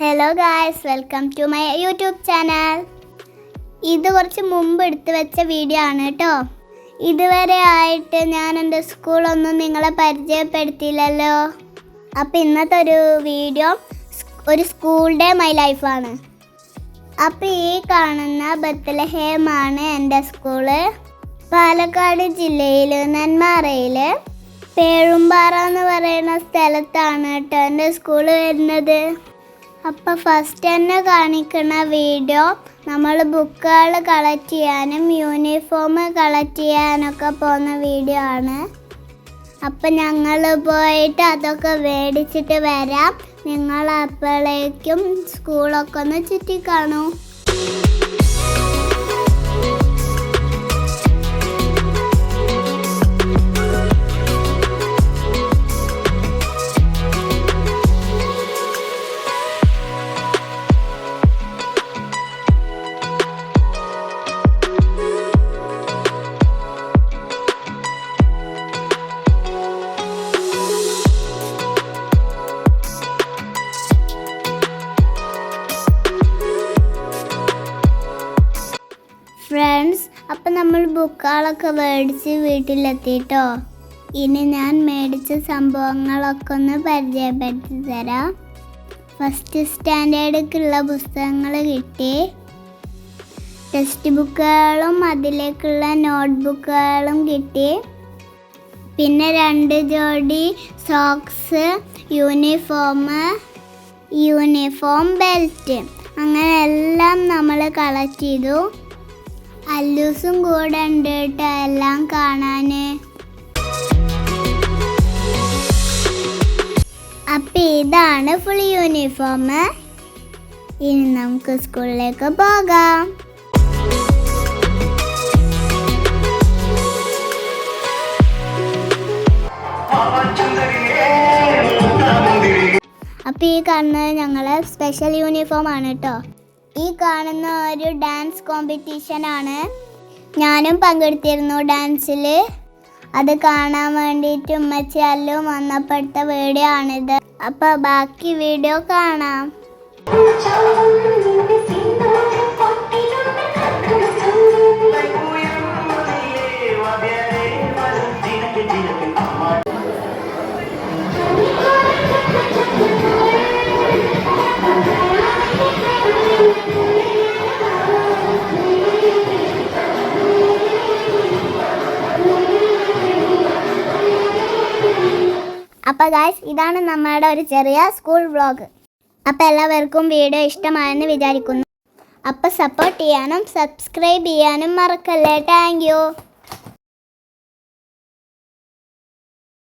Hello guys, welcome to my YouTube channel. ഇത് കുറച്ച് മുമ്പ് എടുത്തു വെച്ച വീഡിയോ ആണ് കേട്ടോ. ഇതുവരെ ആയിട്ട് ഞാൻ എൻ്റെ സ്കൂളൊന്നും നിങ്ങളെ പരിചയപ്പെടുത്തിയില്ലല്ലോ. അപ്പോൾ ഇന്നത്തെ ഒരു വീഡിയോ ഒരു സ്കൂൾ ഡേ മൈ ലൈഫാണ്. അപ്പോൾ ഈ കാണുന്ന ബത്ലഹേമാണ് എൻ്റെ സ്കൂള്. പാലക്കാട് ജില്ലയിൽ നെന്മാറയിൽ പേഴുംപാറ എന്ന് പറയുന്ന സ്ഥലത്താണ് കേട്ടോ എൻ്റെ സ്കൂള് വരുന്നത്. അപ്പോൾ ഫസ്റ്റ് തന്നെ കാണിക്കുന്ന വീഡിയോ നമ്മൾ ബുക്കുകൾ കളക്ട് ചെയ്യാനും യൂണിഫോം കളക്ട് ചെയ്യാനൊക്കെ പോകുന്ന വീഡിയോ ആണ്. അപ്പം ഞങ്ങൾ പോയിട്ട് അതൊക്കെ മേടിച്ചിട്ട് വരാം. നിങ്ങൾ അപ്പോഴേക്കും സ്കൂളൊക്കെ ഒന്ന് ചുറ്റിക്കാണൂ. ഫ്രണ്ട്സ്, അപ്പം നമ്മൾ ബുക്കുകളൊക്കെ മേടിച്ച് വീട്ടിലെത്തിയിട്ടോ. ഇനി ഞാൻ മേടിച്ച സംഭവങ്ങളൊക്കെ ഒന്ന് പരിചയപ്പെടുത്തി തരാം. ഫസ്റ്റ് സ്റ്റാൻഡേർഡിലേക്കുള്ള പുസ്തകങ്ങൾ കിട്ടി. ടെക്സ്റ്റ് ബുക്കുകളും അതിലേക്കുള്ള നോട്ട് ബുക്കുകളും കിട്ടി. പിന്നെ 2 ജോഡി സോക്സ്, യൂണിഫോം ബെൽറ്റ്, അങ്ങനെ എല്ലാം നമ്മൾ കളക്ട് ചെയ്തു. അല്ലൂസും കൂടെ ഉണ്ട് കേട്ടോ എല്ലാം കാണാൻ. അപ്പം ഇതാണ് ഫുൾ യൂണിഫോം. ഇനി നമുക്ക് സ്കൂളിലേക്ക് പോകാം. അപ്പം ഈ കാണുന്നത് ഞങ്ങളെ സ്പെഷ്യൽ യൂണിഫോം ആണ് കേട്ടോ. ഈ കാണുന്ന ഒരു ഡാൻസ് കോമ്പറ്റീഷൻ ആണ്. ഞാനും പങ്കെടുത്തിരുന്നു ഡാൻസിൽ. അത് കാണാൻ വേണ്ടിയിട്ട് ഉമ്മച്ചി അല്ലും വന്നപ്പെട്ട വീഡിയോ ആണിത്. അപ്പോൾ ബാക്കി വീഡിയോ കാണാം. അപ്പോൾ ഗായ്സ്, ഇതാണ് നമ്മുടെ ഒരു ചെറിയ സ്കൂൾ വ്ളോഗ്. അപ്പോൾ എല്ലാവർക്കും വീഡിയോ ഇഷ്ടമായെന്ന് വിചാരിക്കുന്നു. അപ്പോൾ സപ്പോർട്ട് ചെയ്യാനും സബ്സ്ക്രൈബ് ചെയ്യാനും മറക്കല്ലേ. Thank you.